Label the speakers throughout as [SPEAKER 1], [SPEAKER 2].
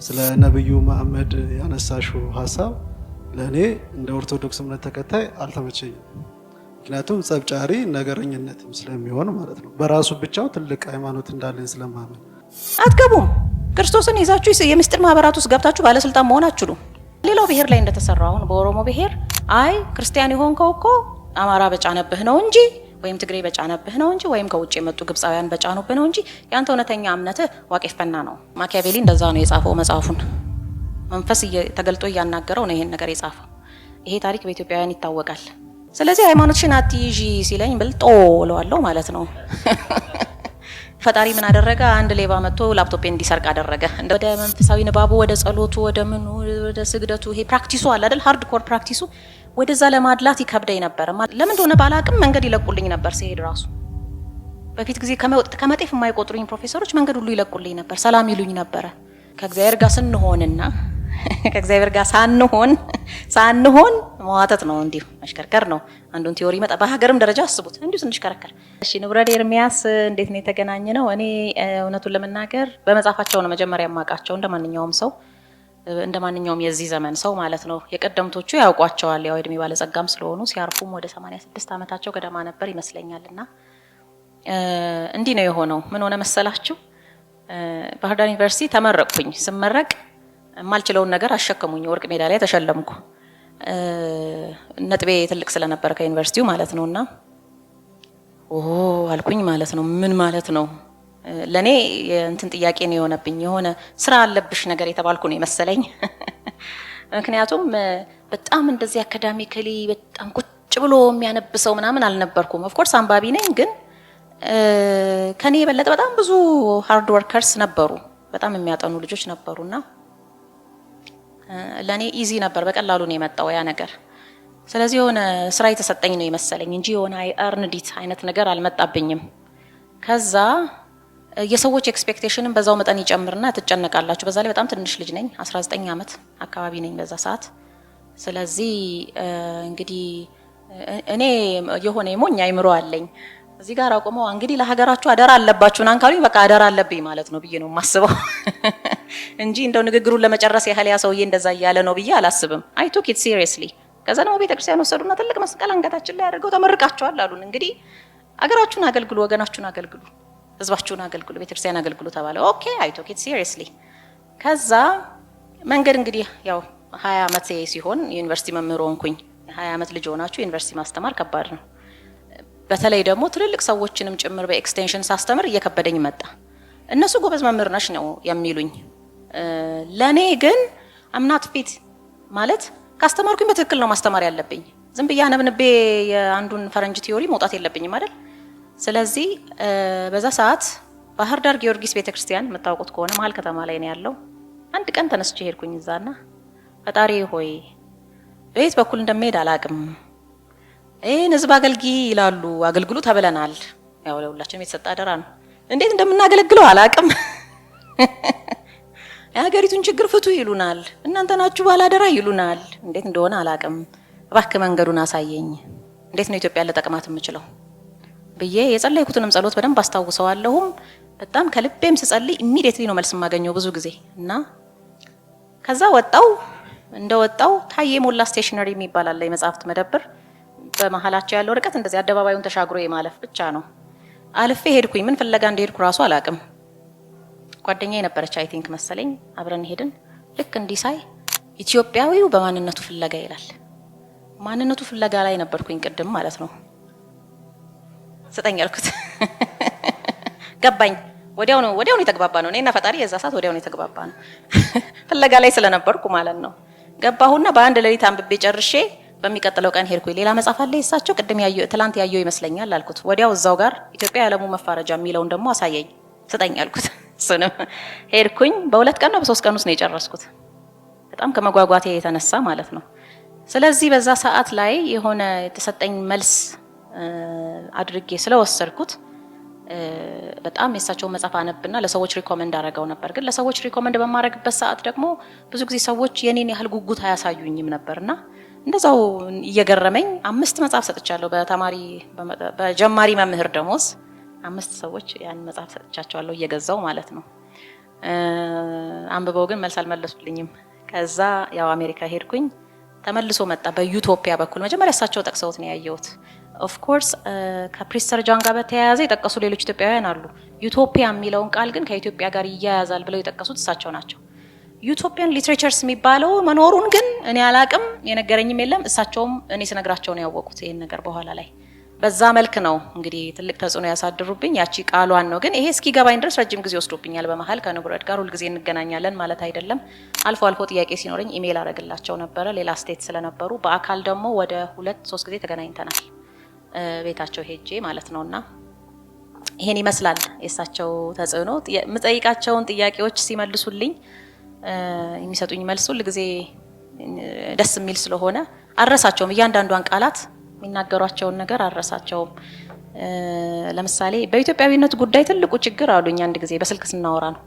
[SPEAKER 1] ስለ ነብዩ መሐመድ ያነሳሽው ሐሳብ ለኔ እንደ ኦርቶዶክስ እምነት ተከታይ አልተመቸኝም። ምክንያቱም ጸብጫሪ ነገረኝነትም ስለሚሆን ማለት ነው። በራሱ ብቻው ትልቅ ሃይማኖት እንዳለን ስለማመን
[SPEAKER 2] አትገቡም። ክርስቶስን ይዛችሁ የምስጢር ማህበራት ውስጥ ገብታችሁ ባለስልጣን መሆን አትችሉም። ሌላው ብሔር ላይ እንደተሰራው አሁን በኦሮሞ ብሔር አይ ክርስቲያን የሆንከው እኮ አማራ በጫነብህ ነው እንጂ ወይም ትግሬ በጫነብህ ነው እንጂ ወይም ከውጭ የመጡ ግብፃውያን በጫኑብህ ነው እንጂ ያንተ እውነተኛ እምነትህ ዋቄፍ ፈና ነው። ማኪያቬሊ እንደዛ ነው የጻፈው መጽሐፉን። መንፈስ ተገልጦ እያናገረው ነው ይሄን ነገር የጻፈው። ይሄ ታሪክ በኢትዮጵያውያን ይታወቃል። ስለዚህ ሃይማኖትሽን አትይዢ ሲለኝ ብልጦ እለዋለሁ ማለት ነው። ፈጣሪ ምን አደረገ? አንድ ሌባ መጥቶ ላፕቶፕ እንዲሰርቅ አደረገ። ወደ መንፈሳዊ ንባቡ፣ ወደ ጸሎቱ፣ ወደ ምኑ፣ ወደ ስግደቱ ይሄ ፕራክቲሱ አለ አይደል? ሃርድ ኮር ፕራክቲሱ ወደዛ ለማድላት ይከብደኝ ነበር። ለምን እንደሆነ ባላቅም መንገድ ይለቁልኝ ነበር ሲሄድ ራሱ። በፊት ጊዜ ከመጤፍ የማይቆጥሩኝ ፕሮፌሰሮች መንገድ ሁሉ ይለቁልኝ ነበር፣ ሰላም ይሉኝ ነበር። ከእግዚአብሔር ጋር ስንሆንና ከእግዚአብሔር ጋር ሳንሆን መዋተት ነው፣ እንዲሁ መሽከርከር ነው። አንዱን ቲዮሪ መጣ። በሀገርም ደረጃ አስቡት፣ እንዲሁ ስንሽከረከር። እሺ ንብረድ ኤርሚያስ እንዴት ነው የተገናኘ ነው? እኔ እውነቱን ለመናገር በመጻፋቸው ነው መጀመሪያ የማውቃቸው፣ እንደማንኛውም ሰው እንደማንኛውም የዚህ ዘመን ሰው ማለት ነው። የቀደምቶቹ ያውቋቸዋል፣ ያው እድሜ ባለጸጋም ስለሆኑ ሲያርፉም ወደ 86 ዓመታቸው ገደማ ነበር ይመስለኛልና እንዲህ ነው የሆነው። ምን ሆነ መሰላችሁ? ባህር ዳር ዩኒቨርሲቲ ተመረቅኩኝ። ስመረቅ የማልችለውን ነገር አሸከሙኝ። ወርቅ ሜዳሊያ ተሸለምኩ። ነጥቤ ትልቅ ስለነበረ ከዩኒቨርሲቲው ማለት ነውና አልኩኝ ማለት ነው። ምን ማለት ነው? ለኔ እንትን ጥያቄ ነው የሆነብኝ። የሆነ ስራ አለብሽ ነገር የተባልኩ ነው የመሰለኝ። ምክንያቱም በጣም እንደዚህ አካዳሚካሊ በጣም ቁጭ ብሎ የሚያነብሰው ምናምን አልነበርኩም። ኦፍ ኮርስ አንባቢ ነኝ፣ ግን ከኔ የበለጠ በጣም ብዙ ሃርድ ወርከርስ ነበሩ፣ በጣም የሚያጠኑ ልጆች ነበሩና ለኔ ኢዚ ነበር፣ በቀላሉ ነው የመጣው ያ ነገር። ስለዚህ የሆነ ስራ የተሰጠኝ ነው የመሰለኝ እንጂ የሆነ አርንዲት አይነት ነገር አልመጣብኝም። ከዛ የሰዎች ኤክስፔክቴሽንን በዛው መጠን ይጨምርና ትጨነቃላችሁ። በዛ ላይ በጣም ትንሽ ልጅ ነኝ፣ 19 ዓመት አካባቢ ነኝ በዛ ሰዓት። ስለዚህ እንግዲህ እኔ የሆነ የሞኝ አይምሮ አለኝ። እዚህ ጋር አቆመው እንግዲህ ለሀገራችሁ አደራ አለባችሁ ናንካሉኝ፣ በቃ አደራ አለብኝ ማለት ነው ብዬ ነው የማስበው እንጂ እንደው ንግግሩን ለመጨረስ ያህል ያ ሰውዬ እንደዛ እያለ ነው ብዬ አላስብም። አይ ቱክ ኢት ሲሪየስሊ። ከዛ ደግሞ ቤተክርስቲያን ወሰዱና ትልቅ መስቀል አንገታችን ላይ አድርገው ተመርቃቸዋል አሉን። እንግዲህ አገራችሁን አገልግሉ፣ ወገናችሁን አገልግሉ፣ ህዝባችሁን አገልግሉ፣ ቤተክርስቲያን አገልግሉ ተባለ። ኦኬ አይ ቱክ ኢት ሲሪየስሊ። ከዛ መንገድ እንግዲህ ያው 20 ዓመት ሲሆን ዩኒቨርሲቲ መምህር ሆንኩኝ። 20 ዓመት ልጅ ሆናችሁ ዩኒቨርሲቲ ማስተማር ከባድ ነው። በተለይ ደግሞ ትልልቅ ሰዎችንም ጭምር በኤክስቴንሽን ሳስተምር እየከበደኝ መጣ። እነሱ ጎበዝ መምህር ነሽ ነው የሚሉኝ። ለኔ ግን አምናት ፊት ማለት ካስተማርኩኝ በትክክል ነው ማስተማር ያለብኝ። ዝም ብዬ አነብንቤ የአንዱን ፈረንጅ ቲዮሪ መውጣት የለብኝም አይደል? ስለዚህ በዛ ሰዓት ባህር ዳር ጊዮርጊስ ቤተክርስቲያን የምታውቁት ከሆነ መሀል ከተማ ላይ ነው ያለው። አንድ ቀን ተነስቼ ሄድኩኝ እዛና ፈጣሪ ሆይ በየት በኩል እንደምሄድ አላቅም፣ ህዝብ አገልጊ ይላሉ፣ አገልግሉ ተብለናል። ያው ለሁላችንም የተሰጠ አደራ ነው። እንዴት እንደምናገለግለው አላቅም። የሀገሪቱን ችግር ፍቱ ይሉናል፣ እናንተ ናችሁ ባላደራ ይሉናል። እንዴት እንደሆነ አላቅም፣ እባክህ መንገዱን አሳየኝ፣ እንዴት ነው ኢትዮጵያ ለጠቅማት የምችለው ብዬ የጸለይኩትንም ጸሎት በደንብ አስታውሰዋለሁም። በጣም ከልቤም ስጸልይ ኢሚዲየትሊ ነው መልስ የማገኘው ብዙ ጊዜ። እና ከዛ እንደወጣው ታዬ ሞላ ስቴሽነሪ የሚባል አለ የመጽሐፍት መደብር። በመሀላቸው ያለው ርቀት እንደዚህ አደባባዩን ተሻግሮ የማለፍ ብቻ ነው። አልፌ ሄድኩኝ። ምን ፍለጋ እንደሄድኩ ራሱ አላቅም። ጓደኛዬ ነበረች አይ ቲንክ መሰለኝ፣ አብረን ሄድን። ልክ እንዲህ ሳይ ኢትዮጵያዊው በማንነቱ ፍለጋ ይላል። ማንነቱ ፍለጋ ላይ ነበርኩኝ ቅድም ማለት ነው። ስጠኝ ያልኩት ገባኝ። ወዲያው ነው የተግባባ ነው። እኔና ፈጣሪ የዛ ሰዓት ወዲያው ነው የተግባባ ነው። ፍለጋ ላይ ስለነበርኩ ማለት ነው። ገባሁና በአንድ ሌሊት አንብቤ ጨርሼ በሚቀጥለው ቀን ሄድኩኝ። ሌላ መጽሐፍ አለ የሳቸው ቅድም ትላንት ያየው ይመስለኛል አልኩት። ወዲያው እዛው ጋር ኢትዮጵያ የዓለሙ መፋረጃ የሚለውን ደግሞ አሳየኝ፣ ስጠኝ ያልኩት። እሱንም ሄድኩኝ። በ2 ቀን ነው በ3 ቀን ውስጥ ነው የጨረስኩት፣ በጣም ከመጓጓቴ የተነሳ ማለት ነው። ስለዚህ በዛ ሰዓት ላይ የሆነ የተሰጠኝ መልስ አድርጌ ስለወሰድኩት በጣም የሳቸው መጽሐፍ አነብና ለሰዎች ሪኮመንድ አደረገው ነበር። ግን ለሰዎች ሪኮመንድ በማድረግበት ሰዓት ደግሞ ብዙ ጊዜ ሰዎች የኔን ያህል ጉጉት አያሳዩኝም ነበርና እንደዛው እየገረመኝ 5 መጽሐፍ ሰጥቻለሁ። በጀማሪ መምህር ደሞዝ 5 ሰዎች ያን መጽሐፍ ሰጥቻቸዋለሁ እየገዛው ማለት ነው። አንብበው ግን መልስ አልመለሱልኝም። ከዛ ያው አሜሪካ ሄድኩኝ። ተመልሶ መጣ በዩቶፒያ በኩል መጀመሪያ እሳቸው ጠቅሰውት ነው ያየሁት። ኦፍ ኮርስ ከፕሪስተር ጃን ጋር በተያያዘ የጠቀሱ ሌሎች ኢትዮጵያውያን አሉ። ዩቶፒያ የሚለውን ቃል ግን ከኢትዮጵያ ጋር ይያያዛል ብለው የጠቀሱት እሳቸው ናቸው። ዩቶፒያን ሊትሬቸርስ የሚባለው መኖሩን ግን እኔ አላቅም፣ የነገረኝም የለም። እሳቸውም እኔ ስነግራቸው ነው ያወቁት ይሄን ነገር በኋላ ላይ። በዛ መልክ ነው እንግዲህ ትልቅ ተጽዕኖ ያሳድሩብኝ። ያቺ ቃሏን ነው ግን ይሄ እስኪገባኝ ድረስ ረጅም ጊዜ ወስዶብኛል። በመሀል ከንቡረት ጋር ሁልጊዜ እንገናኛለን ማለት አይደለም። አልፎ አልፎ ጥያቄ ሲኖረኝ ኢሜል አረግላቸው ነበረ፣ ሌላ ስቴት ስለነበሩ። በአካል ደግሞ ወደ 2-3 ጊዜ ተገናኝተናል ቤታቸው ሄጄ ማለት ነውና ይሄን ይመስላል የእሳቸው ተጽዕኖ። የምጠይቃቸውን ጥያቄዎች ሲመልሱልኝ የሚሰጡኝ መልስ ሁልጊዜ ደስ የሚል ስለሆነ አረሳቸውም። እያንዳንዷን ቃላት የሚናገሯቸውን ነገር አረሳቸውም። ለምሳሌ በኢትዮጵያዊነት ጉዳይ ትልቁ ችግር አሉኝ አንድ ጊዜ በስልክ ስናወራ ነው፣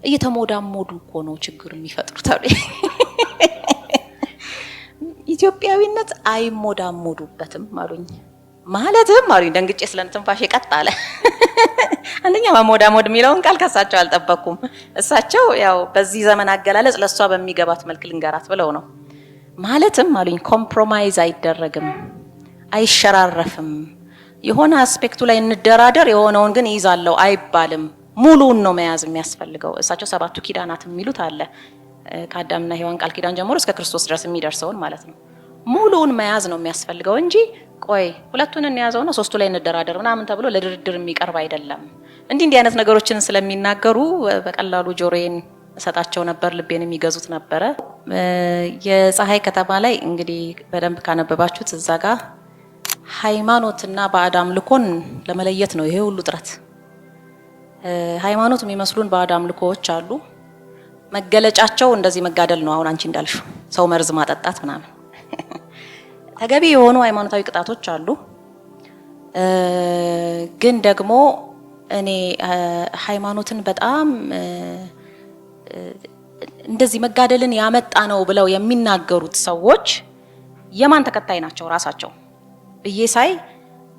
[SPEAKER 2] እየተሞዳሞዱ እኮ ነው ችግር የሚፈጥሩት አሉ። ኢትዮጵያዊነት አይሞዳሞዱበትም አሉኝ። ማለትም አሉኝ። ደንግጬ ስለንትንፋሽ ቀጥ አለ። አንደኛ ማሞዳሞድ የሚለውን ቃል ከሳቸው አልጠበቅኩም። እሳቸው ያው በዚህ ዘመን አገላለጽ ለሷ በሚገባት መልክ ልንገራት ብለው ነው። ማለትም አሉኝ ኮምፕሮማይዝ አይደረግም፣ አይሸራረፍም። የሆነ አስፔክቱ ላይ እንደራደር የሆነውን ግን ይዛለው አይባልም። ሙሉውን ነው መያዝ የሚያስፈልገው። እሳቸው 7ቱ ኪዳናት የሚሉት አለ ከአዳምና ሔዋን ቃል ኪዳን ጀምሮ እስከ ክርስቶስ ድረስ የሚደርሰውን ማለት ነው። ሙሉውን መያዝ ነው የሚያስፈልገው እንጂ ቆይ 2ቱን እንያዘውና 3ቱ ላይ እንደራደር ምናምን ተብሎ ለድርድር የሚቀርብ አይደለም። እንዲህ አይነት ነገሮችን ስለሚናገሩ በቀላሉ ጆሮዬን እሰጣቸው ነበር፣ ልቤን የሚገዙት ነበረ። የፀሐይ ከተማ ላይ እንግዲህ በደንብ ካነበባችሁት እዛ ጋር ሃይማኖትና ባዕድ አምልኮን ለመለየት ነው ይሄ ሁሉ ጥረት። ሃይማኖት የሚመስሉን ባዕድ አምልኮዎች አሉ። መገለጫቸው እንደዚህ መጋደል ነው። አሁን አንቺ እንዳልሽው ሰው መርዝ ማጠጣት ምናምን ተገቢ የሆኑ ሃይማኖታዊ ቅጣቶች አሉ። ግን ደግሞ እኔ ሃይማኖትን በጣም እንደዚህ መጋደልን ያመጣ ነው ብለው የሚናገሩት ሰዎች የማን ተከታይ ናቸው ራሳቸው ብዬ ሳይ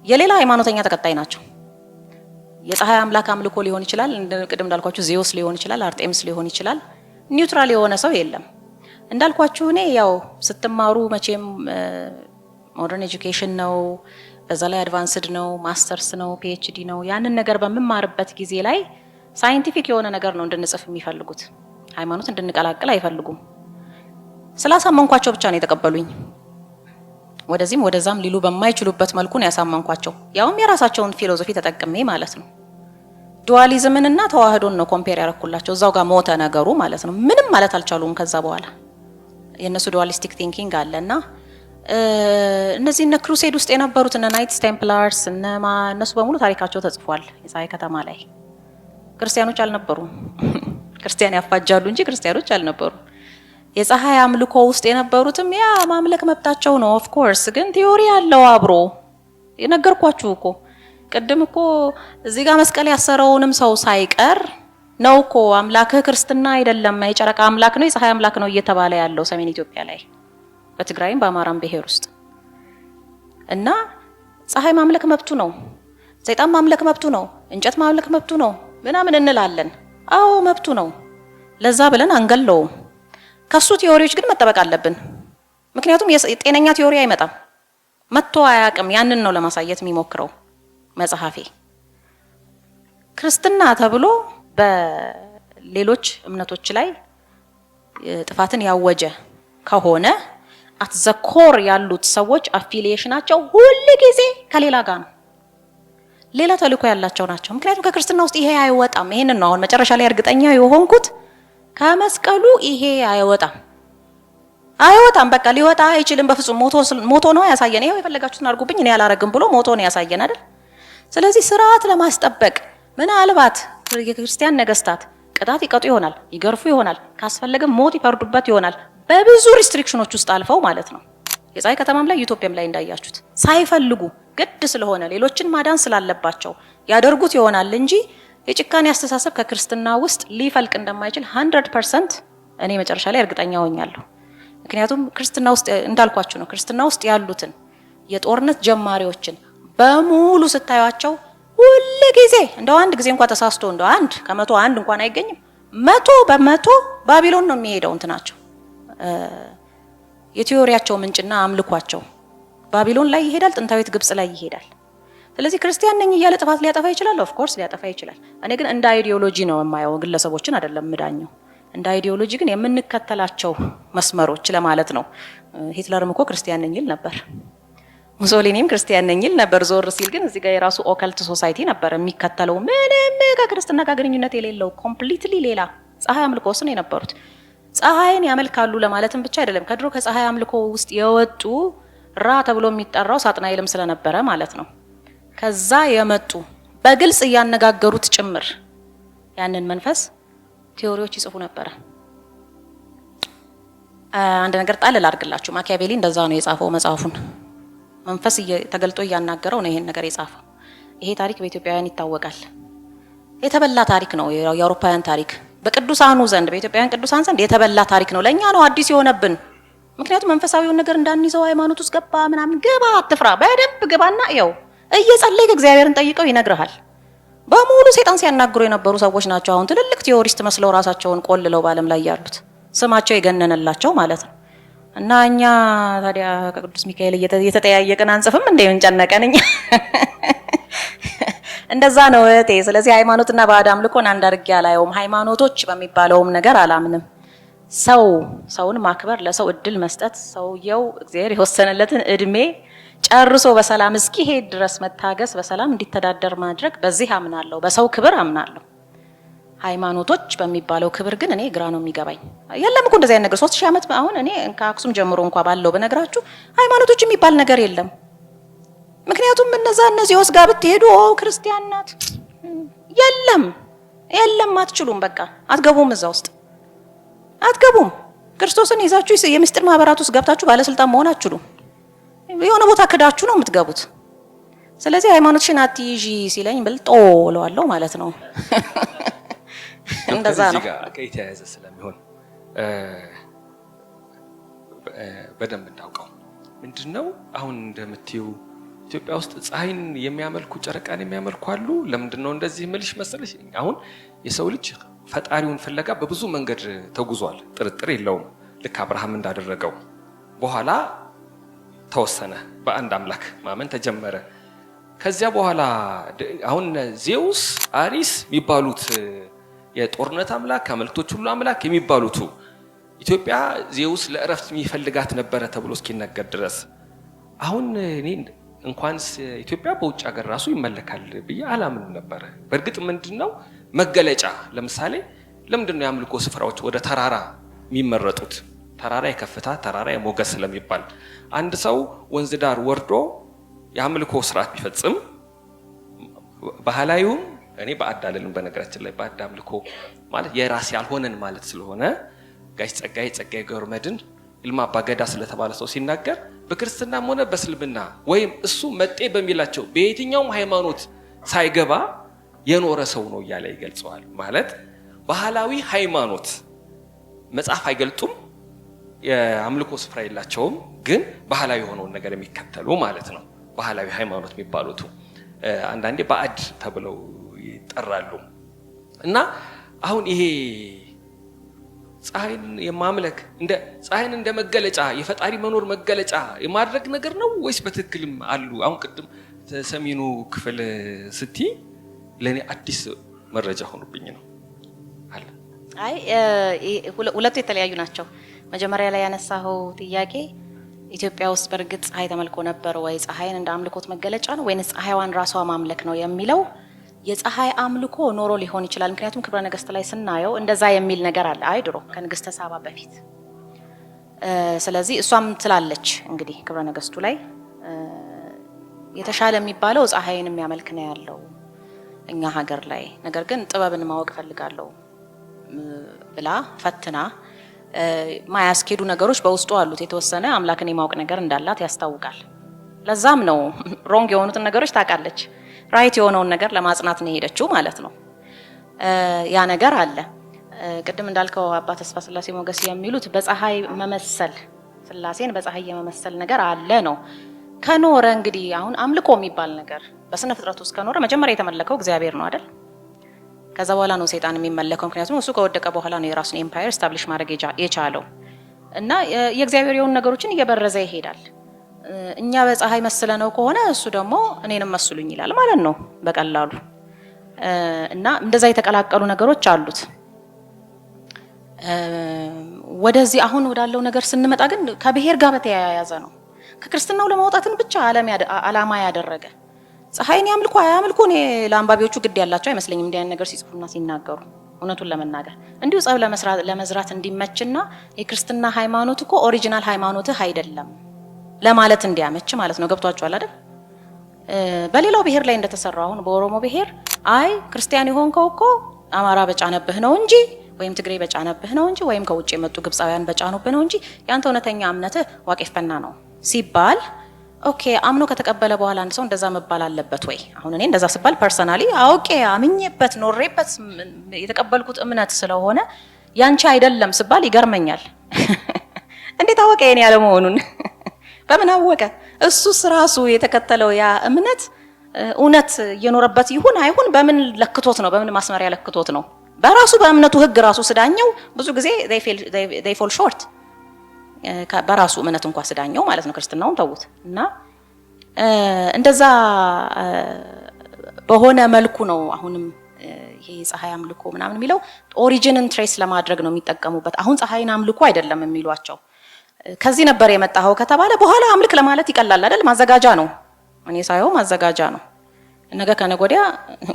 [SPEAKER 2] የሌላ ሃይማኖተኛ ተከታይ ናቸው። የፀሐይ አምላክ አምልኮ ሊሆን ይችላል፣ ቅድም እንዳልኳችሁ ዜውስ ሊሆን ይችላል፣ አርጤምስ ሊሆን ይችላል። ኒውትራል የሆነ ሰው የለም። እንዳልኳችሁ እኔ ያው ስትማሩ መቼም ሞደርን ኤጁኬሽን ነው፣ በዛ ላይ አድቫንስድ ነው፣ ማስተርስ ነው፣ ፒኤችዲ ነው። ያንን ነገር በመማርበት ጊዜ ላይ ሳይንቲፊክ የሆነ ነገር ነው እንድንጽፍ የሚፈልጉት። ሃይማኖት እንድንቀላቅል አይፈልጉም። ስላሳመንኳቸው ብቻ ነው የተቀበሉኝ። ወደዚህም ወደዛም ሊሉ በማይችሉበት መልኩ ነው ያሳመንኳቸው። ያውም የራሳቸውን ፊሎሶፊ ተጠቅሜ ማለት ነው። ዱዋሊዝምንና ተዋህዶን ነው ኮምፔር ያረኩላቸው። እዛው ጋር ሞተ ነገሩ ማለት ነው። ምንም ማለት አልቻሉም። ከዛ በኋላ የነሱ ዱዋሊስቲክ ቲንኪንግ አለና እነዚህ እነ ክሩሴድ ውስጥ የነበሩት እነ ናይትስ ቴምፕላርስ እነሱ በሙሉ ታሪካቸው ተጽፏል የፀሐይ ከተማ ላይ። ክርስቲያኖች አልነበሩም። ክርስቲያን ያፋጃሉ እንጂ ክርስቲያኖች አልነበሩም። የፀሐይ አምልኮ ውስጥ የነበሩትም ያ ማምለክ መብታቸው ነው። ኦፍ ኮርስ ግን ቲዮሪ ያለው አብሮ የነገርኳችሁ እኮ ቅድም እኮ እዚህ ጋር መስቀል ያሰረውንም ሰው ሳይቀር ነው እኮ አምላክህ ክርስትና አይደለም የጨረቃ አምላክ ነው የፀሐይ አምላክ ነው እየተባለ ያለው ሰሜን ኢትዮጵያ ላይ በትግራይም በአማራም ብሔር ውስጥ እና ፀሐይ ማምለክ መብቱ ነው፣ ሰይጣን ማምለክ መብቱ ነው፣ እንጨት ማምለክ መብቱ ነው ምናምን እንላለን። አዎ መብቱ ነው። ለዛ ብለን አንገለውም። ከሱ ቲዮሪዎች ግን መጠበቅ አለብን። ምክንያቱም የጤነኛ ቲዮሪ አይመጣም፣ መጥቶ አያውቅም። ያንን ነው ለማሳየት የሚሞክረው መጽሐፌ። ክርስትና ተብሎ በሌሎች እምነቶች ላይ ጥፋትን ያወጀ ከሆነ አት ዘ ኮር ያሉት ሰዎች አፊሊዬሽናቸው ሁሉ ጊዜ ከሌላ ጋር ነው፣ ሌላ ተልእኮ ያላቸው ናቸው። ምክንያቱም ከክርስትና ውስጥ ይሄ አይወጣም። ይሄንን ነው አሁን መጨረሻ ላይ እርግጠኛ የሆንኩት። ከመስቀሉ ይሄ አይወጣም። በቃ ሊወጣ አይችልም በፍጹም። ሞቶ ነው ያሳየን። ይሄው የፈለጋችሁትን አድርጉብኝ እኔ አላረግም ብሎ ሞቶ ነው ያሳየን አይደል? ስለዚህ ስርዓት ለማስጠበቅ ምናልባት የክርስቲያን ነገስታት ቅጣት ይቀጡ ይሆናል፣ ይገርፉ ይሆናል፣ ካስፈለገም ሞት ይፈርዱበት ይሆናል። በብዙ ሪስትሪክሽኖች ውስጥ አልፈው ማለት ነው። የፀሐይ ከተማም ላይ ዩቶፒያም ላይ እንዳያችሁት ሳይፈልጉ ግድ ስለሆነ ሌሎችን ማዳን ስላለባቸው ያደርጉት ይሆናል እንጂ የጭካኔ አስተሳሰብ ከክርስትና ውስጥ ሊፈልቅ እንደማይችል 100% እኔ መጨረሻ ላይ እርግጠኛ ሆኛለሁ። ምክንያቱም ክርስትና ውስጥ እንዳልኳችሁ ነው። ክርስትና ውስጥ ያሉትን የጦርነት ጀማሪዎችን በሙሉ ስታዩቸው ሁሉ ጊዜ እንደው አንድ ጊዜ እንኳን ተሳስቶ እንደው አንድ ከመቶ አንድ እንኳን አይገኝም። 100% ባቢሎን ነው የሚሄደው እንትናቸው የቲዮሪያቸው ምንጭና አምልኳቸው ባቢሎን ላይ ይሄዳል፣ ጥንታዊት ግብጽ ላይ ይሄዳል። ስለዚህ ክርስቲያን ነኝ እያለ ጥፋት ሊያጠፋ ይችላል፣ ኦፍ ኮርስ ሊያጠፋ ይችላል። እኔ ግን እንደ አይዲዮሎጂ ነው የማየው፣ ግለሰቦችን አይደለም ምዳኘው። እንደ አይዲዮሎጂ ግን የምንከተላቸው መስመሮች ለማለት ነው። ሂትለርም እኮ ክርስቲያን ነኝ ይል ነበር፣ ሙሶሊኒም ክርስቲያን ነኝ ይል ነበር። ዞር ሲል ግን እዚህ ጋር የራሱ ኦካልት ሶሳይቲ ነበር የሚከተለው፣ ምንም ከክርስትና ጋር ግንኙነት የሌለው ኮምፕሊትሊ ሌላ ፀሐይ አምልኮ ውስጥ ነው የነበሩት። ፀሐይን ያመልካሉ ለማለትም ብቻ አይደለም፣ ከድሮ ከፀሐይ አምልኮ ውስጥ የወጡ ራ ተብሎ የሚጠራው ሳጥናኤልም ስለነበረ ማለት ነው። ከዛ የመጡ በግልጽ እያነጋገሩት ጭምር ያንን መንፈስ ቲዮሪዎች ይጽፉ ነበረ። አንድ ነገር ጣል ላድርግላችሁ። ማኪያቬሊ እንደዛ ነው የጻፈው መጽሐፉን። መንፈስ ተገልጦ እያናገረው ነው ይሄን ነገር የጻፈው። ይሄ ታሪክ በኢትዮጵያውያን ይታወቃል። የተበላ ታሪክ ነው፣ የአውሮፓውያን ታሪክ። በቅዱሳኑ ዘንድ በኢትዮጵያውያን ቅዱሳን ዘንድ የተበላ ታሪክ ነው። ለኛ ነው አዲስ የሆነብን። ምክንያቱም መንፈሳዊውን ነገር እንዳንይዘው ሃይማኖት ውስጥ ገባ ምናምን፣ ግባ አትፍራ፣ በደንብ ግባና ያው እየጸለይክ እግዚአብሔርን ጠይቀው ይነግርሃል። በሙሉ ሰይጣን ሲያናግሩ የነበሩ ሰዎች ናቸው አሁን ትልልቅ ቲዮሪስት መስለው ራሳቸውን ቆልለው በዓለም ላይ ያሉት፣ ስማቸው የገነነላቸው ማለት ነው። እና እኛ ታዲያ ከቅዱስ ሚካኤል እየተጠያየቅን አንጽፍም እንዴ? ምን ጨነቀን እኛ? እንደዛ ነው እቴ። ስለዚህ ሃይማኖትና ባዕድ አምልኮን አንድ አድርጌ አላየውም። ሃይማኖቶች በሚባለውም ነገር አላምንም። ሰውን ማክበር፣ ለሰው እድል መስጠት፣ ሰውየው እግዚአብሔር የወሰነለትን እድሜ ጨርሶ በሰላም እስኪሄድ ድረስ መታገስ፣ በሰላም እንዲተዳደር ማድረግ፣ በዚህ አምናለሁ። በሰው ክብር አምናለሁ። ሃይማኖቶች በሚባለው ክብር ግን እኔ ግራ ነው የሚገባኝ። የለም እኮ እንደዚህ አይነት ነገር 3000 ዓመት አሁን እኔ ከአክሱም ጀምሮ እንኳን ባለው በነግራችሁ ሃይማኖቶች የሚባል ነገር የለም። ምክንያቱም እነዚህ ወስጋ ብትሄዱ ክርስቲያን ናት፣ የለም አትችሉም፣ በቃ አትገቡም፣ እዛ ውስጥ አትገቡም። ክርስቶስን ይዛችሁ የምስጢር ማህበራት ውስጥ ገብታችሁ ባለስልጣን መሆን አትችሉም። የሆነ ቦታ ክዳችሁ ነው የምትገቡት። ስለዚህ ሃይማኖትሽን አትይዢ ሲለኝ ብልጦ እለዋለሁ ማለት ነው። እንደዛ ነው።
[SPEAKER 3] እዚህ ጋር ከይተያዘ ስለሚሆን በደንብ እንዳውቀው ምንድነው አሁን እንደምትዩ ኢትዮጵያ ውስጥ ፀሐይን የሚያመልኩ ጨረቃን የሚያመልኩ አሉ። ለምንድነው እንደዚህ ምልሽ መሰለሽ? አሁን የሰው ልጅ ፈጣሪውን ፍለጋ በብዙ መንገድ ተጉዟል፣ ጥርጥር የለውም። ልክ አብርሃም እንዳደረገው በኋላ ተወሰነ፣ በአንድ አምላክ ማመን ተጀመረ። ከዚያ በኋላ አሁን ዜውስ አሪስ የሚባሉት የጦርነት አምላክ አመልክቶች ሁሉ አምላክ የሚባሉት ኢትዮጵያ ዜውስ ለእረፍት የሚፈልጋት ነበረ ተብሎ እስኪነገር ድረስ አሁን እኔ እንኳንስ ኢትዮጵያ በውጭ ሀገር ራሱ ይመለካል ብዬ አላምን ነበር። በእርግጥ ምንድነው መገለጫ? ለምሳሌ ለምንድነው የአምልኮ ስፍራዎች ወደ ተራራ የሚመረጡት? ተራራ የከፍታ ተራራ የሞገስ ስለሚባል አንድ ሰው ወንዝ ዳር ወርዶ የአምልኮ ስርዓት ቢፈጽም ባህላዊው እኔ ባዕዳለንም በነገራችን ላይ ባዕድ አምልኮ ማለት የራስ ያልሆነን ማለት ስለሆነ ጋሽ ጸጋዬ ገብረመድህን ኢልማ አባገዳ ስለተባለ ሰው ሲናገር በክርስትናም ሆነ በእስልምና ወይም እሱ መጤ በሚላቸው በየትኛውም ሃይማኖት ሳይገባ የኖረ ሰው ነው እያለ ይገልጸዋል። ማለት ባህላዊ ሃይማኖት መጽሐፍ አይገልጡም፣ የአምልኮ ስፍራ የላቸውም፣ ግን ባህላዊ የሆነውን ነገር የሚከተሉ ማለት ነው። ባህላዊ ሃይማኖት የሚባሉት አንዳንዴ ባዕድ ተብለው ይጠራሉ። እና አሁን ይሄ ፀሐይን የማምለክ ፀሐይን እንደ መገለጫ የፈጣሪ መኖር መገለጫ የማድረግ ነገር ነው ወይስ በትክክልም አሉ? አሁን ቅድም ሰሜኑ ክፍል ስቲ ለኔ አዲስ መረጃ ሆኖብኝ ነው አለ።
[SPEAKER 2] አይ ሁለቱ የተለያዩ ናቸው። መጀመሪያ ላይ ያነሳው ጥያቄ ኢትዮጵያ ውስጥ በርግጥ ፀሐይ ተመልኮ ነበር ወይ? ፀሐይን እንደ አምልኮት መገለጫ ነው ወይስ ፀሐይዋን ራሷ ማምለክ ነው የሚለው የፀሐይ አምልኮ ኖሮ ሊሆን ይችላል። ምክንያቱም ክብረ ነገስት ላይ ስናየው እንደዛ የሚል ነገር አለ። አይ ድሮ ከንግስተ ሳባ በፊት ስለዚህ እሷም ትላለች እንግዲህ ክብረ ነገስቱ ላይ የተሻለ የሚባለው ፀሐይን የሚያመልክ ነው ያለው እኛ ሀገር ላይ። ነገር ግን ጥበብን ማወቅ ፈልጋለሁ ብላ ፈትና ማያስኬዱ ነገሮች በውስጡ አሉት። የተወሰነ አምላክን የማወቅ ነገር እንዳላት ያስታውቃል። ለዛም ነው ሮንግ የሆኑትን ነገሮች ታውቃለች፣ ራይት የሆነውን ነገር ለማጽናት ነው ሄደችው ማለት ነው። ያ ነገር አለ። ቅድም እንዳልከው አባ ተስፋ ስላሴ ሞገስ የሚሉት በፀሐይ መመሰል ስላሴን በፀሐይ የመመሰል ነገር አለ ነው። ከኖረ እንግዲህ አሁን አምልኮ የሚባል ነገር በስነ ፍጥረት ውስጥ ከኖረ መጀመሪያ የተመለከው እግዚአብሔር ነው አይደል? ከዛ በኋላ ነው ሰይጣን የሚመለከው። ምክንያቱም እሱ ከወደቀ በኋላ ነው የራሱን ኤምፓየር ስታብሊሽ ማድረግ የቻለው እና የእግዚአብሔር የሆኑ ነገሮችን እየበረዘ ይሄዳል። እኛ በፀሐይ መስለነው ከሆነ እሱ ደግሞ እኔንም መስሉኝ ይላል ማለት ነው በቀላሉ። እና እንደዛ የተቀላቀሉ ነገሮች አሉት። ወደዚህ አሁን ወዳለው ነገር ስንመጣ ግን ከብሔር ጋር በተያያዘ ነው። ከክርስትናው ለማውጣትን ብቻ ዓላማ ያደረገ ፀሐይን ያምልኩ አያምልኩ እኔ ለአንባቢዎቹ ግድ ያላቸው አይመስለኝም እንዲህ አይነት ነገር ሲጽፉና ሲናገሩ። እውነቱን ለመናገር እንዲሁ ጸብ ለመዝራት እንዲመችና የክርስትና ሃይማኖት እኮ ኦሪጂናል ሃይማኖትህ አይደለም ለማለት እንዲያመች ማለት ነው። ገብቷችኋል አይደል? በሌላው ብሔር ላይ እንደተሰራው አሁን በኦሮሞ ብሔር አይ ክርስቲያን የሆንከው እኮ አማራ በጫነብህ ነው እንጂ ወይም ትግሬ በጫነብህ ነው እንጂ ወይም ከውጭ የመጡ ግብፃውያን በጫኑብህ ነው እንጂ ያንተ እውነተኛ እምነትህ ዋቄፈና ነው ሲባል ኦኬ አምኖ ከተቀበለ በኋላ አንድ ሰው እንደዛ መባል አለበት ወይ? አሁን እኔ እንደዛ ሲባል ፐርሰናሊ አውቄ አምኜበት ኖሬበት የተቀበልኩት እምነት ስለሆነ ያንቺ አይደለም ሲባል ይገርመኛል። እንዴት አወቀ የኔ ያለ መሆኑን? በምን አወቀ? እሱስ ራሱ የተከተለው ያ እምነት እውነት እየኖረበት ይሁን አይሁን በምን ለክቶት ነው? በምን ማስመሪያ ለክቶት ነው? በራሱ በእምነቱ ህግ ራሱ ስዳኘው ብዙ ጊዜ they fall short በራሱ እምነት እንኳን ስዳኘው ማለት ነው። ክርስትናውን ተውት እና እንደዛ በሆነ መልኩ ነው አሁንም ይሄ ፀሐይ አምልኮ ምናምን የሚለው ኦሪጂንን ትሬስ ለማድረግ ነው የሚጠቀሙበት። አሁን ፀሐይን አምልኮ አይደለም የሚሏቸው። ከዚህ ነበር የመጣው ከተባለ በኋላ አምልክ ለማለት ይቀላል አይደል? ማዘጋጃ ነው። እኔ ሳይሆን ማዘጋጃ ነው። ነገ ከነገ ወዲያ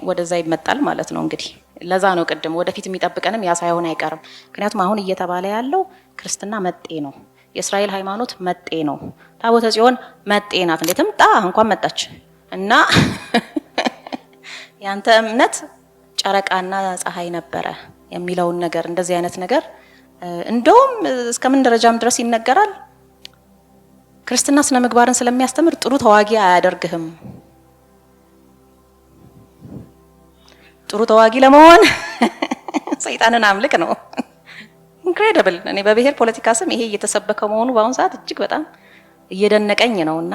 [SPEAKER 2] ወደዛ ይመጣል ማለት ነው። እንግዲህ ለዛ ነው ቅድም ወደፊት የሚጠብቀንም ያ ሳይሆን አይቀርም። ምክንያቱም አሁን እየተባለ ያለው ክርስትና መጤ ነው፣ የእስራኤል ሃይማኖት መጤ ነው፣ ታቦተ ጽዮን መጤ ናት። እንዴትም እንኳን መጣች እና ያንተ እምነት ጨረቃና ፀሐይ ነበረ የሚለውን ነገር እንደዚህ አይነት ነገር እንደውም እስከምን ደረጃም ድረስ ይነገራል። ክርስትና ስነ ምግባርን ስለሚያስተምር ጥሩ ተዋጊ አያደርግህም። ጥሩ ተዋጊ ለመሆን ሰይጣንን አምልክ ነው። ኢንክሬዲብል። እኔ በብሔር ፖለቲካ ስም ይሄ እየተሰበከ መሆኑ በአሁን ሰዓት እጅግ በጣም እየደነቀኝ ነውና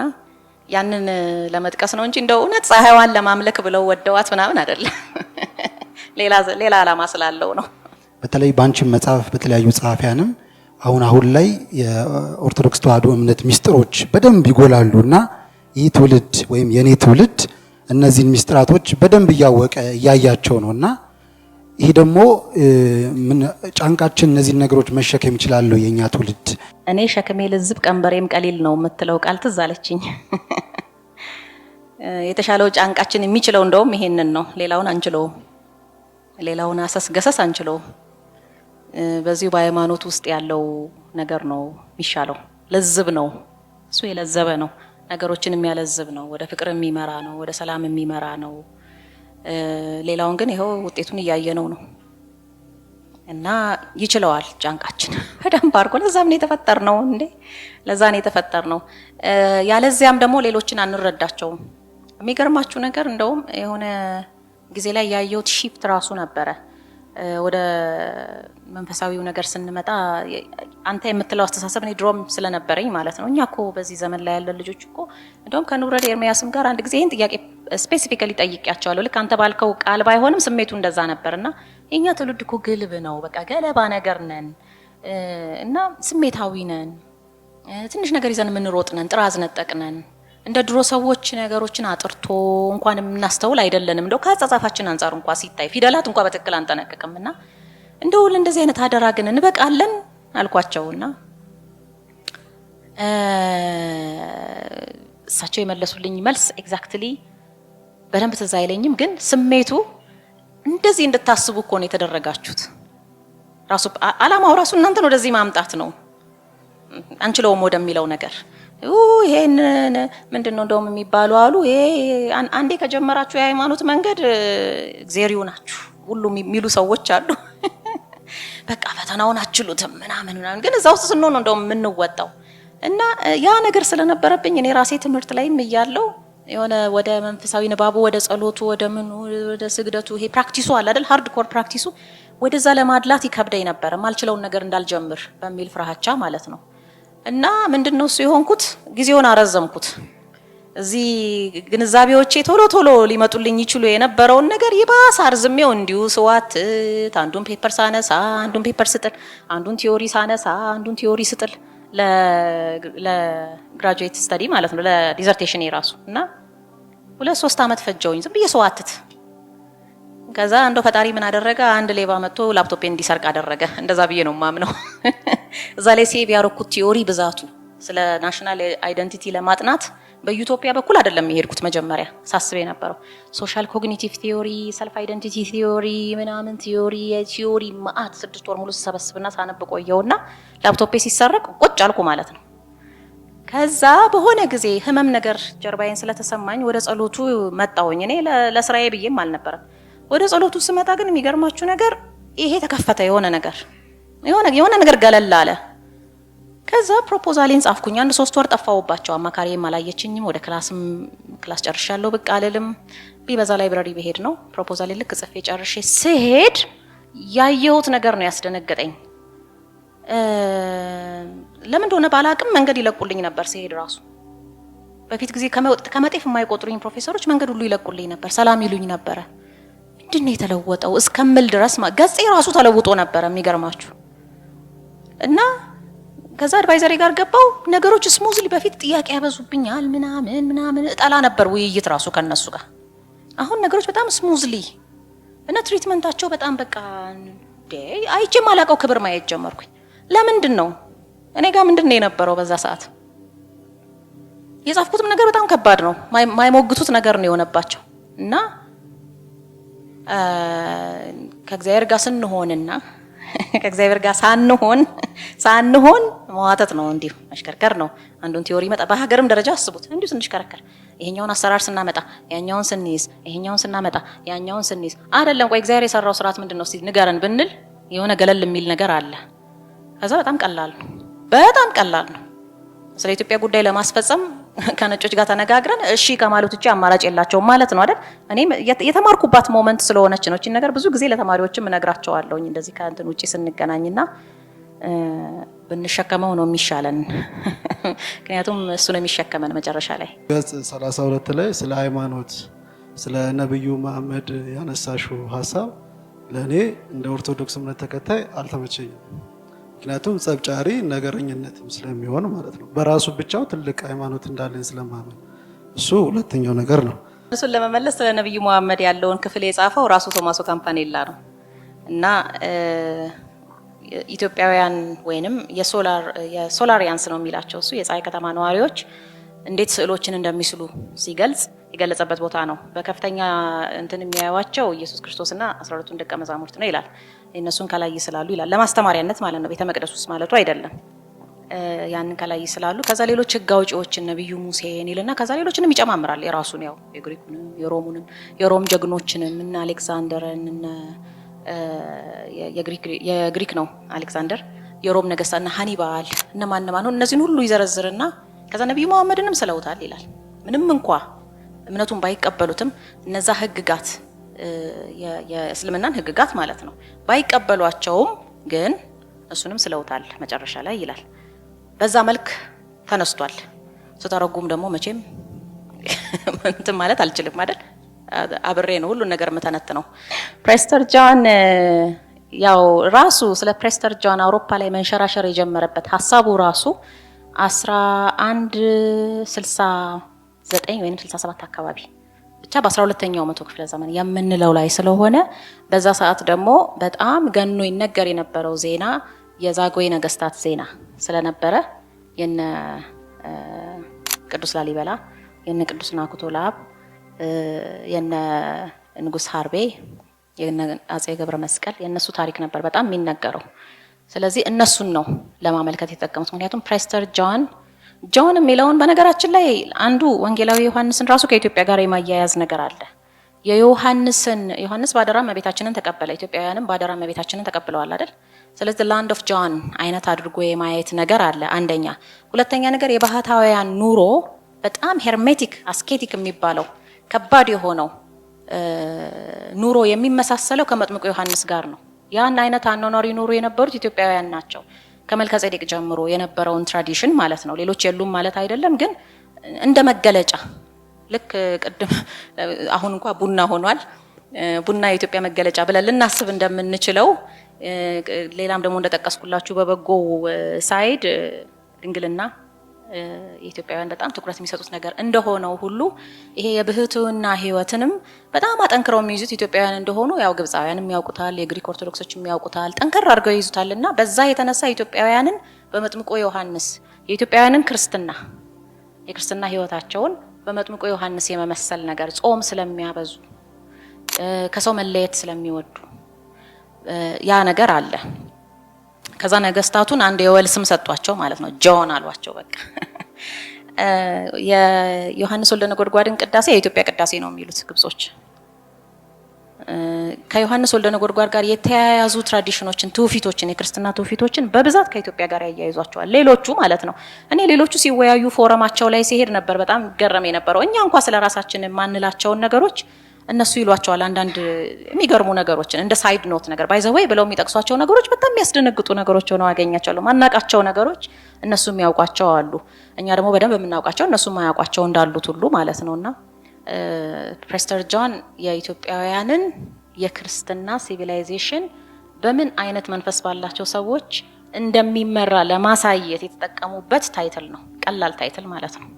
[SPEAKER 2] ያንን ለመጥቀስ ነው እንጂ እንደው እውነት ፀሐይዋን ለማምለክ ብለው ወደዋት ምናምን አይደለም። ሌላ ዓላማ ስላለው ነው።
[SPEAKER 4] በተለይ ባንቺ መጽሐፍ በተለያዩ ጸሐፊያንም አሁን ላይ የኦርቶዶክስ ተዋሕዶ እምነት ሚስጥሮች በደንብ ይጎላሉና ይህ ትውልድ ወይም የኔ ትውልድ እነዚህን ሚስጥራቶች በደንብ እያወቀ እያያቸው ነውና ይሄ ደግሞ ጫንቃችን እነዚህን ነገሮች መሸከም ይችላል የኛ ትውልድ።
[SPEAKER 2] እኔ ሸክሜ ልዝብ ቀንበሬም ቀሊል ነው የምትለው ቃል ትዝ አለችኝ። የተሻለው ጫንቃችን የሚችለው እንደውም ይሄንን ነው። ሌላውን አንችለውም። ሌላውን አሰስገሰስ አንችለውም። በዚሁ በሃይማኖት ውስጥ ያለው ነገር ነው የሚሻለው። ለዝብ ነው እሱ፣ የለዘበ ነው፣ ነገሮችን የሚያለዝብ ነው፣ ወደ ፍቅር የሚመራ ነው፣ ወደ ሰላም የሚመራ ነው። ሌላውን ግን ይሄው ውጤቱን እያየነው ነው እና ይችለዋል ጫንቃችን በደንብ አድርጎ። ለዛም ነው የተፈጠርነው እንዴ፣ ለዛ ነው የተፈጠርነው። ያለዚያም ደግሞ ሌሎችን አንረዳቸውም። የሚገርማችሁ ነገር እንደውም የሆነ ጊዜ ላይ ያየሁት ሺፍት ራሱ ነበረ። ወደ መንፈሳዊው ነገር ስንመጣ አንተ የምትለው አስተሳሰብ እኔ ድሮም ስለነበረኝ ማለት ነው። እኛ እኮ በዚህ ዘመን ላይ ያለ ልጆች እኮ እንደውም ከኑረድ ኤርሚያስም ጋር አንድ ጊዜ ይሄን ጥያቄ ስፔሲፊካሊ ጠይቄያቸዋለሁ። ልክ አንተ ባልከው ቃል ባይሆንም ስሜቱ እንደዛ ነበርና የኛ ትውልድ እኮ ግልብ ነው፣ በቃ ገለባ ነገር ነን እና ስሜታዊ ነን፣ ትንሽ ነገር ይዘን የምንሮጥ ነን፣ ጥራዝ ነጠቅ ነን። እንደ ድሮ ሰዎች ነገሮችን አጥርቶ እንኳን የምናስተውል አይደለንም። እንደው ከአጻጻፋችን አንፃር እንኳን ሲታይ ፊደላት እንኳን በትክክል አንጠነቅቅምና እንደው እንደዚህ አይነት አደራ ግን እንበቃለን አልኳቸውና እሳቸው የመለሱልኝ መልስ ኤግዛክትሊ በደንብ ትዝ አይለኝም፣ ግን ስሜቱ እንደዚህ እንድታስቡ እኮ ነው የተደረጋችሁት። ራሱ አላማው ራሱ እናንተን ወደዚህ ማምጣት ነው፣ አንችለውም ወደሚለው ነገር። ይሄን ምንድነው እንደውም የሚባሉ አሉ፣ ይሄ አንዴ ከጀመራችሁ የሃይማኖት መንገድ እግዚአብሔር ናችሁ ሁሉ የሚሉ ሰዎች አሉ። በቃ ፈተናውን አችሉትም ምናምን ምናምን፣ ግን እዛው ውስጥ ስንሆን እንደውም የምንወጣው እና ያ ነገር ስለነበረብኝ እኔ ራሴ ትምህርት ላይም እያለው የሆነ ወደ መንፈሳዊ ንባቡ፣ ወደ ጸሎቱ፣ ወደ ምኑ፣ ወደ ስግደቱ ይሄ ፕራክቲሱ አለ አይደል፣ ሃርድኮር ፕራክቲሱ ወደዛ ለማድላት ይከብደኝ ነበር፣ ማልችለውን ነገር እንዳልጀምር በሚል ፍራቻ ማለት ነው። እና ምንድነው እሱ የሆንኩት ጊዜውን አረዘምኩት። እዚህ ግንዛቤዎቼ ቶሎ ሊመጡልኝ ይችሉ የነበረውን ነገር ይባስ አርዝሜው እንዲሁ ስዋትት አንዱን ፔፐር ሳነሳ አንዱን ፔፐር ስጥል አንዱን ቲዮሪ ሳነሳ አንዱን ቲዮሪ ስጥል ለግራጁዌት ስተዲ ማለት ነው ለዲዘርቴሽን የራሱ እና 2-3 አመት ፈጀውኝ ዝም ብዬ ስዋትት። ከዛ እንደው ፈጣሪ ምን አደረገ? አንድ ሌባ መጥቶ ላፕቶፔን እንዲሰርቅ አደረገ። እንደዛ ብዬ ነው ማምነው። እዛ ላይ ሴቭ ያረኩት ቲዮሪ ብዛቱ ስለ ናሽናል አይደንቲቲ ለማጥናት በዩቶፒያ በኩል አይደለም የሄድኩት። መጀመሪያ ሳስብ የነበረው ሶሻል ኮግኒቲቭ ቲዮሪ፣ ሰልፍ አይደንቲቲ ቲዮሪ፣ ምናምን ቲዮሪ ማአት 6 ወር ሙሉ ሰበስብና ሳነብ ቆየውና ላፕቶፔ ሲሰረቅ ቁጭ አልኩ ማለት ነው። ከዛ በሆነ ጊዜ ህመም ነገር ጀርባዬን ስለተሰማኝ ወደ ጸሎቱ መጣሁኝ። እኔ ለስራዬ ብዬም አልነበረም። ወደ ጸሎቱ ስመጣ ግን የሚገርማችሁ ነገር ይሄ ተከፈተ። የሆነ ነገር ገለል አለ። ከዛ ፕሮፖዛሌን ጻፍኩኝ። 1-3 ወር ጠፋውባቸው። አማካሪዬም አላየችኝም። ወደ ክላስ ጨርሻለሁ ብቅ አልልም። ቢበዛ ላይብረሪ በሄድ ነው። ፕሮፖዛሌን ልክ ጽፌ ጨርሼ ስሄድ ያየሁት ነገር ነው ያስደነገጠኝ። ለምን እንደሆነ ባላቅም መንገድ ይለቁልኝ ነበር ሲሄድ ራሱ። በፊት ጊዜ ከመጤፍ የማይቆጥሩኝ ፕሮፌሰሮች መንገድ ሁሉ ይለቁልኝ ነበር፣ ሰላም ይሉኝ ነበር። ምንድነው የተለወጠው እስከምል ድረስ ገጼ ራሱ ተለውጦ ነበር የሚገርማችሁ። እና ከዛ አድቫይዘሪ ጋር ገባው። ነገሮች ስሙዝሊ በፊት ጥያቄ ያበዙብኛል ምናምን እጣላ ነበር ውይይት ራሱ ከነሱ ጋር። አሁን ነገሮች በጣም ስሙዝሊ እና ትሪትመንታቸው በጣም በቃ አይቼ ማላቀው ክብር ማየት ጀመርኩኝ። ለምንድን ነው እኔ ጋር ምንድነው የነበረው በዛ ሰዓት? የጻፍኩትም ነገር በጣም ከባድ ነው። ማይሞግቱት ነገር ነው የሆነባቸው። እና ከእግዚአብሔር ጋር ስንሆንና ከእግዚአብሔር ጋር ሳንሆን መዋተት ነው፣ እንዲሁ መሽከርከር ነው። አንዱን ቲዮሪ መጣ በሀገርም ደረጃ አስቡት፣ እንዲሁ ስንሽከረከር ይሄኛውን አሰራር ስናመጣ ያኛውን ስንይዝ፣ ይሄኛውን ስናመጣ ያኛውን ስንይዝ አይደለም። ቆይ እግዚአብሔር የሰራው ስርዓት ምንድነው እስቲ ንገረን ብንል የሆነ ገለል የሚል ነገር አለ። ከዛ በጣም ቀላል ነው። ስለ ኢትዮጵያ ጉዳይ ለማስፈጸም ከነጮች ጋር ተነጋግረን እሺ ከማለት ውጪ አማራጭ የላቸውም ማለት ነው አይደል? እኔም የተማርኩባት ሞመንት ስለሆነች ነው። እቺ ነገር ብዙ ጊዜ ለተማሪዎችም እነግራቸዋለሁኝ እንደዚህ ከእንትን ውጪ ስንገናኝና ብንሸከመው ነው የሚሻለን። ምክንያቱም እሱ ነው የሚሸከመን መጨረሻ ላይ።
[SPEAKER 1] ገጽ 32 ላይ ስለ ሃይማኖት ስለ ነብዩ መሐመድ ያነሳሽው ሐሳብ ለኔ እንደ ኦርቶዶክስ እምነት ተከታይ አልተመቸኝም። ምክንያቱም ጸብጫሪ ነገረኝነትም ስለሚሆን ማለት ነው። በራሱ ብቻው ትልቅ ሃይማኖት እንዳለን ስለማመን እሱ ሁለተኛው ነገር ነው።
[SPEAKER 2] እሱን ለመመለስ ስለ ነብዩ መሐመድ ያለውን ክፍል የጻፈው ራሱ ቶማሶ ካምፓኔላ ነው። እና ኢትዮጵያውያን ወይንም የሶላሪያንስ ነው የሚላቸው እሱ የፀሐይ ከተማ ነዋሪዎች እንዴት ስዕሎችን እንደሚስሉ ሲገልጽ የገለጸበት ቦታ ነው። በከፍተኛ እንትን የሚያዩዋቸው ኢየሱስ ክርስቶስና 12ቱን ደቀ መዛሙርት ነው ይላል። እነሱን ከላይ ይስላሉ ይላል። ለማስተማሪያነት ማለት ነው፣ ቤተ መቅደስ ውስጥ ማለቱ አይደለም። ያንን ከላይ ይስላሉ። ከዛ ሌሎች ሕግ አውጪዎችን ነብዩ ሙሴን ይልና ከዛ ሌሎችንም ይጨማምራል። የራሱን ያው የግሪኩንም የሮም ጀግኖችንም እና አሌክሳንደርን እና የግሪክ ነው አሌክሳንደር፣ የሮም ነገስታትና ሃኒባል እና ማን እነዚህን ሁሉ ይዘረዝርና ከዛ ነብዩ መሐመድንም ስለውታል ይላል። ምንም እንኳ እምነቱን ባይቀበሉትም እነዛ ህግጋት የእስልምናን ህግጋት ማለት ነው ባይቀበሏቸውም ግን እሱንም ስለውታል መጨረሻ ላይ ይላል። በዛ መልክ ተነስቷል። ስተረጉም ደግሞ መቼም እንትን ማለት አልችልም አይደል? አብሬ ነው ሁሉ ነገር መተነትነው። ፕሬስተር ጆን ያው ራሱ ስለ ፕሬስተር ጆን አውሮፓ ላይ መንሸራሸር የጀመረበት ሐሳቡ ራሱ 1169 ወይም 67 አካባቢ ብቻ በ12ኛው መቶ ክፍለ ዘመን የምንለው ላይ ስለሆነ በዛ ሰዓት ደግሞ በጣም ገኖ ይነገር የነበረው ዜና የዛጉዌ ነገስታት ዜና ስለነበረ የነ ቅዱስ ላሊበላ፣ የነ ቅዱስ ናኩቶ ለአብ፣ የነ ንጉስ ሃርቤ፣ የነ አጼ ገብረ መስቀል የነሱ ታሪክ ነበር በጣም የሚነገረው። ስለዚህ እነሱን ነው ለማመልከት የተጠቀሙት። ምክንያቱም ፕሬስተር ጆን የሚለውን በነገራችን ላይ አንዱ ወንጌላዊ ዮሐንስን ራሱ ከኢትዮጵያ ጋር የማያያዝ ነገር አለ። ዮሐንስ ባደራ እመቤታችንን ተቀበለ፣ ኢትዮጵያውያንም ባደራ እመቤታችንን ተቀብለዋል አይደል? ስለዚህ ላንድ ኦፍ ጆን አይነት አድርጎ የማየት ነገር አለ አንደኛ። ሁለተኛ ነገር የባህታውያን ኑሮ በጣም ሄርሜቲክ አስኬቲክ የሚባለው ከባድ የሆነው ኑሮ የሚመሳሰለው ከመጥምቁ ዮሐንስ ጋር ነው። ያን አይነት አኗኗሪ ኑሮ የነበሩት ኢትዮጵያውያን ናቸው። ከመልከ ጼዴቅ ጀምሮ የነበረውን ትራዲሽን ማለት ነው። ሌሎች የሉም ማለት አይደለም፣ ግን እንደ መገለጫ ልክ ቅድም አሁን እንኳን ቡና ሆኗል። ቡና የኢትዮጵያ መገለጫ ብለን ልናስብ እንደምንችለው ሌላም ደግሞ እንደጠቀስኩላችሁ በበጎ ሳይድ ድንግልና የኢትዮጵያውያን በጣም ትኩረት የሚሰጡት ነገር እንደሆነው ሁሉ ይሄ የብህትውና ህይወትንም በጣም አጠንክረው የሚይዙት ኢትዮጵያውያን እንደሆኑ ያው ግብፃውያንም ያውቁታል፣ የግሪክ ኦርቶዶክሶችም ያውቁታል፣ ጠንከር አድርገው ይይዙታልና በዛ የተነሳ ኢትዮጵያውያንን በመጥምቆ ዮሐንስ የኢትዮጵያውያንን የክርስትና ህይወታቸውን በመጥምቆ ዮሐንስ የመመሰል ነገር ጾም ስለሚያበዙ ከሰው መለየት ስለሚወዱ ያ ነገር አለ። ከዛ ነገስታቱን አንድ የወል ስም ሰጧቸው ማለት ነው። ጆን አሏቸው። በቃ የዮሐንስ ወልደ ነጎድጓድን ቅዳሴ የኢትዮጵያ ቅዳሴ ነው የሚሉት ግብጾች። ከዮሐንስ ወልደ ነጎድጓድ ጋር የተያያዙ ትራዲሽኖችን፣ ትውፊቶችን፣ የክርስትና ትውፊቶችን በብዛት ከኢትዮጵያ ጋር ያያይዟቸዋል ሌሎቹ ማለት ነው። እኔ ሌሎቹ ሲወያዩ ፎረማቸው ላይ ሲሄድ ነበር በጣም ገረም የነበረው። እኛ እንኳን ስለራሳችን ማንላቸውን ነገሮች እነሱ ይሏቸዋል። አንዳንድ የሚገርሙ ነገሮችን እንደ ሳይድ ኖት ነገር ባይ ዘ ዌይ ብለው የሚጠቅሷቸው ነገሮች በጣም የሚያስደነግጡ ነገሮች ሆነው አገኛቸዋለሁ። ማናቃቸው ነገሮች እነሱ የሚያውቋቸው አሉ፣ እኛ ደግሞ በደንብ የምናውቃቸው እነሱ ማያውቋቸው እንዳሉት ሁሉ ማለት ነውና ፕሬስተር ጆን የኢትዮጵያውያንን የክርስትና ሲቪላይዜሽን በምን አይነት መንፈስ ባላቸው ሰዎች እንደሚመራ ለማሳየት የተጠቀሙበት ታይትል ነው። ቀላል ታይትል ማለት ነው።